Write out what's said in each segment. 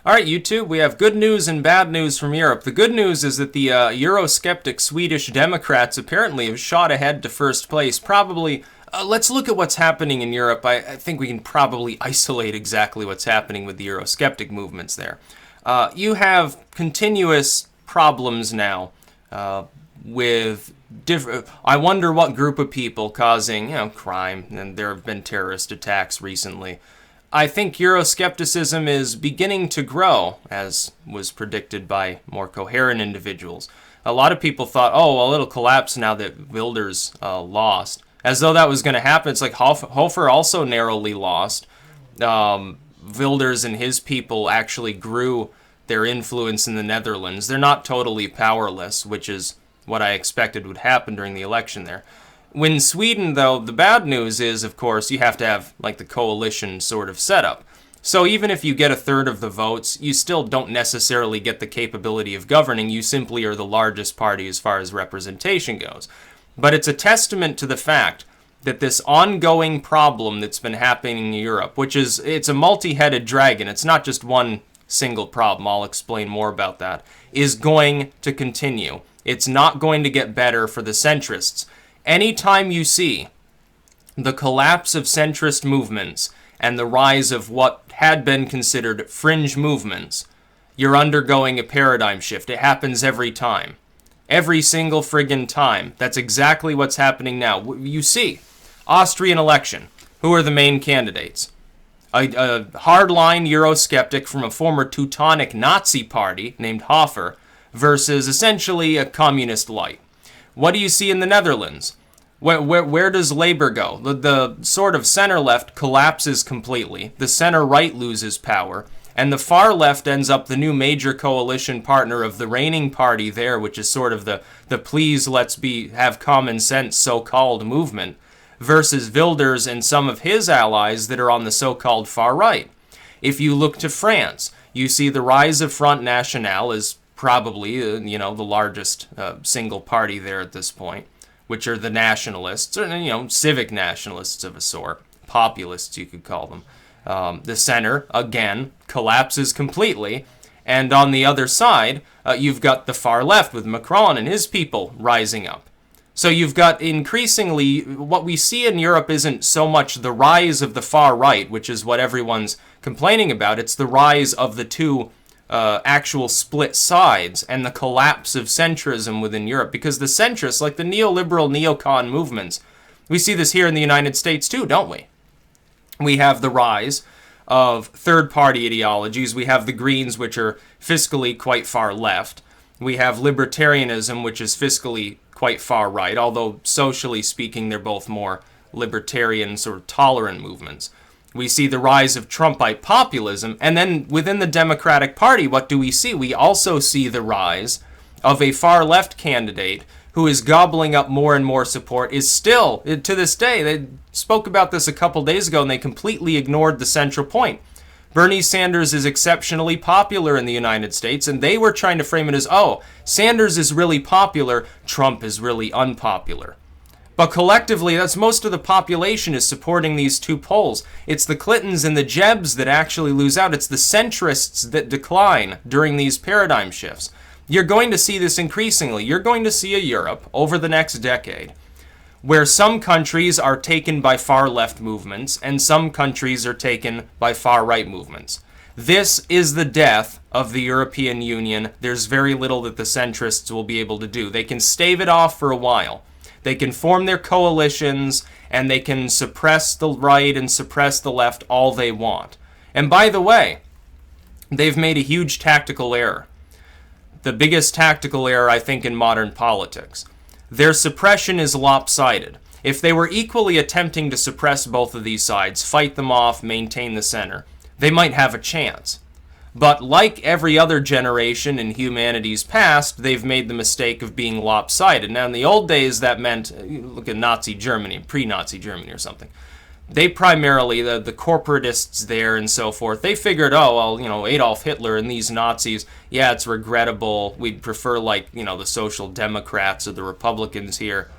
All right, YouTube, we have good news and bad news from Europe. The good news is that the Eurosceptic Swedish Democrats apparently have shot ahead to first place. Probably, let's look at what's happening in Europe. I think we can probably isolate exactly what's happening with the Eurosceptic movements there. You have continuous problems now with different. I wonder what group of people causing, crime, and there have been terrorist attacks recently. I think Euroscepticism is beginning to grow, as was predicted by more coherent individuals. A lot of people thought, oh, well, it'll collapse now that Wilders lost. As though that was going to happen. It's like Hofer also narrowly lost. Wilders and his people actually grew their influence in the Netherlands. They're not totally powerless, which is what I expected would happen during the election there. When Sweden, though, the bad news is, of course, you have to have, like, the coalition sort of setup. So even if you get a third of the votes, you still don't necessarily get the capability of governing. You simply are the largest party as far as representation goes. But it's a testament to the fact that this ongoing problem that's been happening in Europe, it's a multi-headed dragon, it's not just one single problem, I'll explain more about that, is going to continue. It's not going to get better for the centrists. Anytime you see the collapse of centrist movements and the rise of what had been considered fringe movements, you're undergoing a paradigm shift. It happens every time. Every single friggin' time. That's exactly what's happening now. You see, Austrian election. Who are the main candidates? A hardline Eurosceptic from a former Teutonic Nazi party named Hofer versus essentially a communist light. What do you see in the Netherlands? Where does Labour go? The sort of center-left collapses completely. The center-right loses power. And the far left ends up the new major coalition partner of the reigning party there, which is sort of the please let's have common sense so-called movement, versus Wilders and some of his allies that are on the so-called far right. If you look to France, you see the rise of Front National as probably, the largest single party there at this point, which are the nationalists, or, civic nationalists of a sort, populists you could call them. The center, again, collapses completely, and on the other side, you've got the far left with Macron and his people rising up. So you've got increasingly, what we see in Europe isn't so much the rise of the far right, which is what everyone's complaining about, it's the rise of the two actual split sides and the collapse of centrism within Europe. Because the centrists, like the neoliberal neocon movements, we see this here in the United States too, don't we? We have the rise of third-party ideologies. We have the Greens, which are fiscally quite far left. We have libertarianism, which is fiscally quite far right, although socially speaking, they're both more libertarian, sort of tolerant movements. We see the rise of Trumpite populism, and then within the Democratic Party, what do we see? We also see the rise of a far-left candidate who is gobbling up more and more support, is still, to this day, they spoke about this a couple days ago, and they completely ignored the central point. Bernie Sanders is exceptionally popular in the United States, and they were trying to frame it as, oh, Sanders is really popular, Trump is really unpopular. But collectively, that's most of the population is supporting these two poles. It's the Clintons and the Jebs that actually lose out. It's the centrists that decline during these paradigm shifts. You're going to see this increasingly. You're going to see a Europe over the next decade where some countries are taken by far-left movements and some countries are taken by far-right movements. This is the death of the European Union. There's very little that the centrists will be able to do. They can stave it off for a while. They can form their coalitions, and they can suppress the right and suppress the left all they want. And by the way, they've made a huge tactical error. The biggest tactical error, I think, in modern politics. Their suppression is lopsided. If they were equally attempting to suppress both of these sides, fight them off, maintain the center, they might have a chance. But like every other generation in humanity's past, they've made the mistake of being lopsided. Now, in the old days, that meant, look at Nazi Germany, pre-Nazi Germany or something. They primarily, the corporatists there and so forth, they figured, oh, well, Adolf Hitler and these Nazis, yeah, it's regrettable. We'd prefer, the Social Democrats or the Republicans here.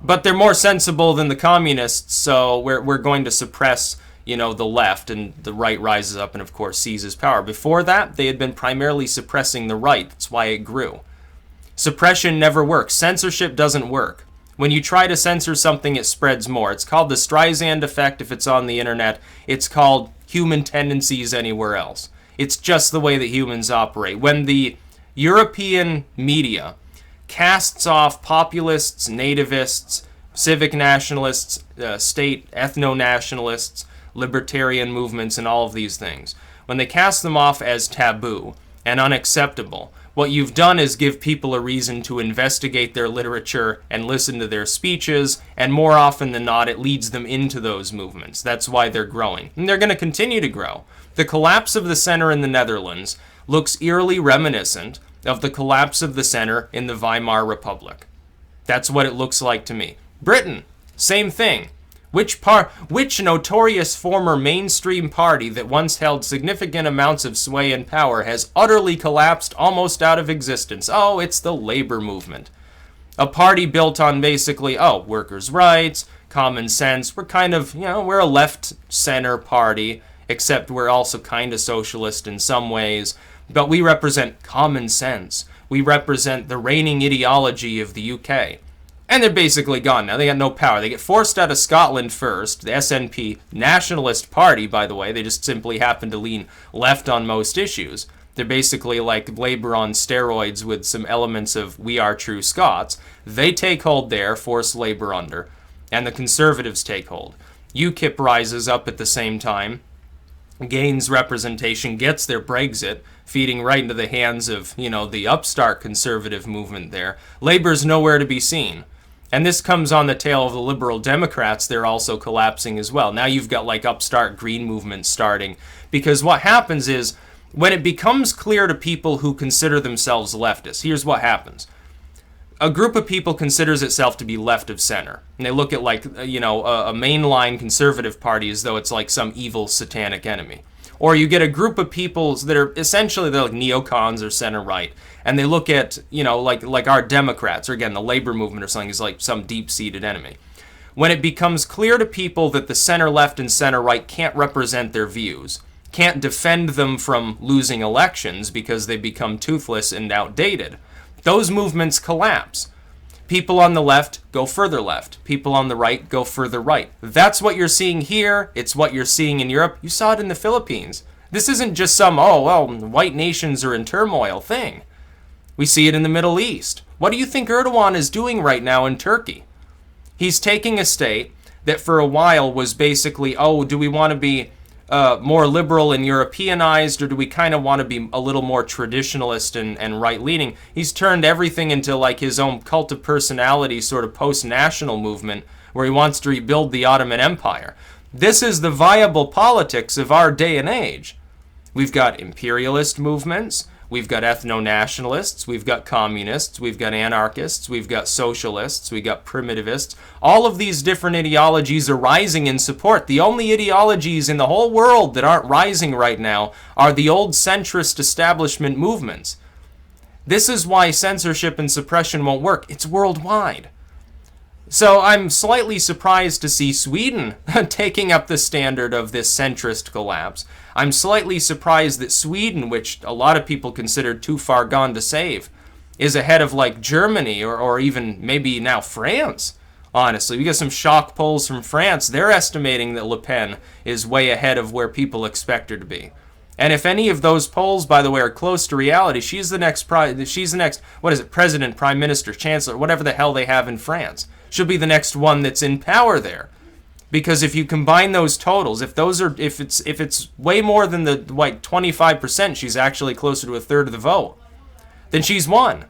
But they're more sensible than the communists, so we're going to suppress, the left, and the right rises up and, of course, seizes power. Before that, they had been primarily suppressing the right. That's why it grew. Suppression never works. Censorship doesn't work. When you try to censor something, it spreads more. It's called the Streisand effect if it's on the internet. It's called human tendencies anywhere else. It's just the way that humans operate. When the European media casts off populists, nativists, civic nationalists, state ethno-nationalists, libertarian movements, and all of these things, when they cast them off as taboo and unacceptable, what you've done is give people a reason to investigate their literature and listen to their speeches, and more often than not, it leads them into those movements. That's why they're growing. And they're going to continue to grow. The collapse of the center in the Netherlands looks eerily reminiscent of the collapse of the center in the Weimar Republic. That's what it looks like to me. Britain, same thing. Which notorious former mainstream party that once held significant amounts of sway and power has utterly collapsed, almost out of existence? Oh, it's the labor movement. A party built on basically, workers' rights, common sense. We're kind of, we're a left-center party, except we're also kind of socialist in some ways. But we represent common sense. We represent the reigning ideology of the UK. And they're basically gone now. They got no power. They get forced out of Scotland first. The SNP, nationalist party, by the way. They just simply happen to lean left on most issues. They're basically like Labour on steroids with some elements of We Are True Scots. They take hold there, force Labour under, and the Conservatives take hold. UKIP rises up at the same time, gains representation, gets their Brexit, feeding right into the hands of, the upstart Conservative movement there. Labour's nowhere to be seen. And this comes on the tail of the Liberal Democrats. They're also collapsing as well. Now you've got like upstart Green movement starting. Because what happens is, when it becomes clear to people who consider themselves leftists, here's what happens. A group of people considers itself to be left of center. And they look at like, a mainline conservative party as though it's like some evil satanic enemy. Or you get a group of people that are essentially, they're like neocons or center-right, and they look at, like our Democrats, or again, the labor movement or something is like some deep-seated enemy. When it becomes clear to people that the center-left and center-right can't represent their views, can't defend them from losing elections because they become toothless and outdated, those movements collapse. People on the left go further left. People on the right go further right. That's what you're seeing here. It's what you're seeing in Europe. You saw it in the Philippines. This isn't just some, white nations are in turmoil thing. We see it in the Middle East. What do you think Erdogan is doing right now in Turkey? He's taking a state that for a while was basically, do we want to be more liberal and Europeanized, or do we kind of want to be a little more traditionalist and right-leaning? He's turned everything into like his own cult of personality sort of post-national movement where he wants to rebuild the Ottoman Empire. This is the viable politics of our day and age. We've got imperialist movements, we've got ethno-nationalists, we've got communists, we've got anarchists, we've got socialists, we've got primitivists. All of these different ideologies are rising in support. The only ideologies in the whole world that aren't rising right now are the old centrist establishment movements. This is why censorship and suppression won't work. It's worldwide. So I'm slightly surprised to see Sweden taking up the standard of this centrist collapse. I'm slightly surprised that Sweden, which a lot of people consider too far gone to save, is ahead of like Germany or even maybe now France. Honestly, we got some shock polls from France. They're estimating that Le Pen is way ahead of where people expect her to be. And if any of those polls, by the way, are close to reality, she's the next, president, prime minister, chancellor, whatever the hell they have in France. She'll be the next one that's in power there. Because if you combine those totals, if it's way more than the 25%, she's actually closer to a third of the vote, then she's won.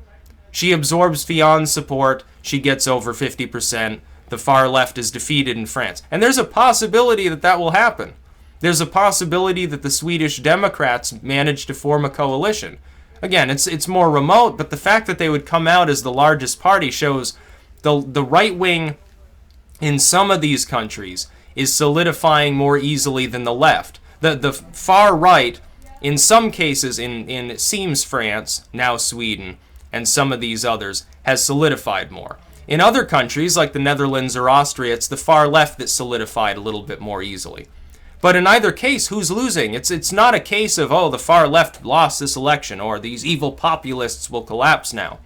She absorbs Fillon's support, she gets over 50%, the far left is defeated in France. And there's a possibility that will happen. There's a possibility that the Swedish Democrats manage to form a coalition. Again, it's more remote, but the fact that they would come out as the largest party shows the right wing in some of these countries is solidifying more easily than the left. The far right, in some cases, in it seems France, now Sweden, and some of these others, has solidified more. In other countries, like the Netherlands or Austria, it's the far left that solidified a little bit more easily. But in either case, who's losing? It's not a case of, oh, the far left lost this election, or these evil populists will collapse now.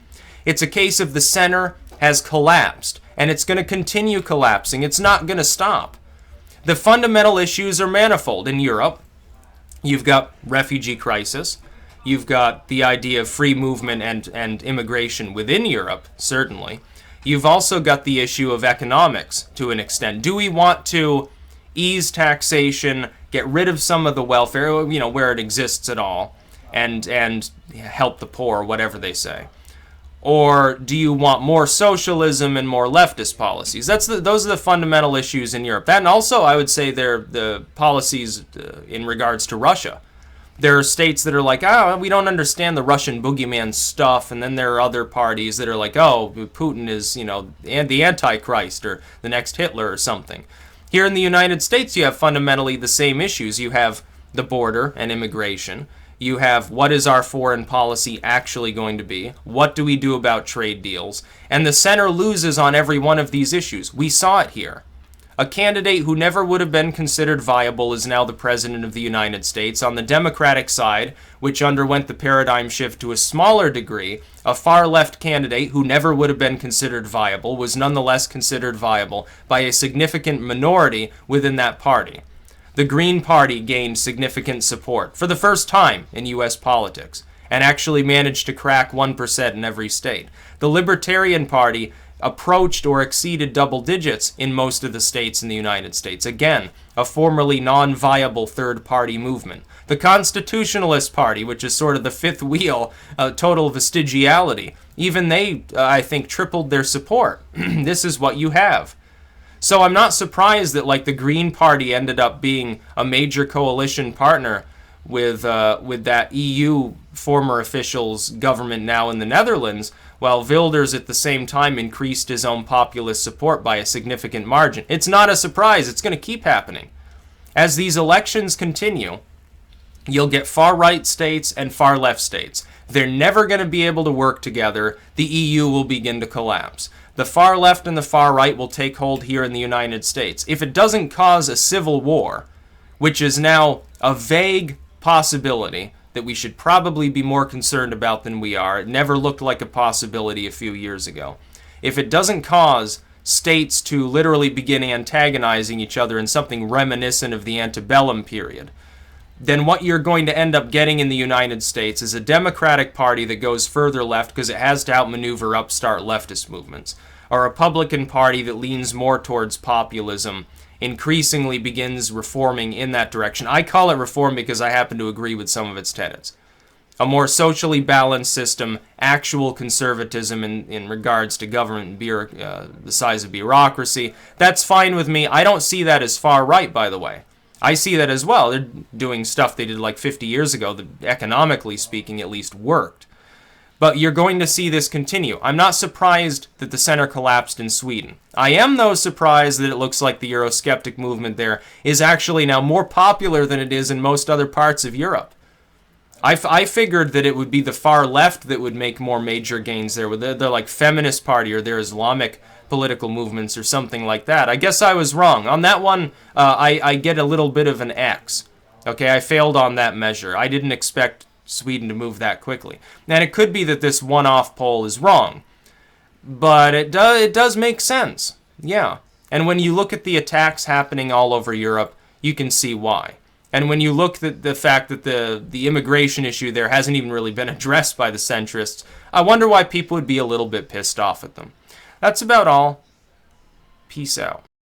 It's a case of the center has collapsed, and it's going to continue collapsing. It's not going to stop. The fundamental issues are manifold. In Europe, you've got refugee crisis. You've got the idea of free movement and immigration within Europe, certainly. You've also got the issue of economics to an extent. Do we want to ease taxation, get rid of some of the welfare, where it exists at all, and help the poor, whatever they say? Or do you want more socialism and more leftist policies? Those are the fundamental issues in Europe. That, and also, I would say, they're the policies in regards to Russia. There are states that are like, we don't understand the Russian boogeyman stuff, and then there are other parties that are like, Putin is, the Antichrist or the next Hitler or something. Here in the United States, you have fundamentally the same issues. You have the border and immigration. You have what is our foreign policy actually going to be? What do we do about trade deals? And the center loses on every one of these issues. We saw it here. A candidate who never would have been considered viable is now the President of the United States. On the Democratic side, which underwent the paradigm shift to a smaller degree, a far-left candidate who never would have been considered viable was nonetheless considered viable by a significant minority within that party. The Green Party gained significant support for the first time in U.S. politics and actually managed to crack 1% in every state. The Libertarian Party approached or exceeded double digits in most of the states in the United States. Again, a formerly non-viable third-party movement. The Constitutionalist Party, which is sort of the fifth wheel, total vestigiality, even they, I think, tripled their support. This is what you have. So I'm not surprised that, like, the Green Party ended up being a major coalition partner with that EU former official's government now in the Netherlands, while Wilders at the same time increased his own populist support by a significant margin. It's not a surprise. It's going to keep happening. As these elections continue, you'll get far-right states and far-left states. They're never going to be able to work together. The EU will begin to collapse. The far left and the far right will take hold here in the United States. If it doesn't cause a civil war, which is now a vague possibility that we should probably be more concerned about than we are. It never looked like a possibility a few years ago. If it doesn't cause states to literally begin antagonizing each other in something reminiscent of the antebellum period, then what you're going to end up getting in the United States is a Democratic Party that goes further left because it has to outmaneuver upstart leftist movements, a Republican Party that leans more towards populism, increasingly begins reforming in that direction. I call it reform because I happen to agree with some of its tenets. A more socially balanced system, actual conservatism in regards to government, the size of bureaucracy, that's fine with me. I don't see that as far right, by the way. I see that as well. They're doing stuff they did like 50 years ago that, economically speaking, at least worked. But you're going to see this continue. I'm not surprised that the center collapsed in Sweden. I am, though, surprised that it looks like the Eurosceptic movement there is actually now more popular than it is in most other parts of Europe. I figured that it would be the far left that would make more major gains there, with the like feminist party or their Islamic political movements or something like that. I guess I was wrong. On that one, I get a little bit of an X. Okay, I failed on that measure. I didn't expect Sweden to move that quickly. And it could be that this one-off poll is wrong. But it does make sense. Yeah. And when you look at the attacks happening all over Europe, you can see why. And when you look at the fact that the immigration issue there hasn't even really been addressed by the centrists, I wonder why people would be a little bit pissed off at them. That's about all. Peace out.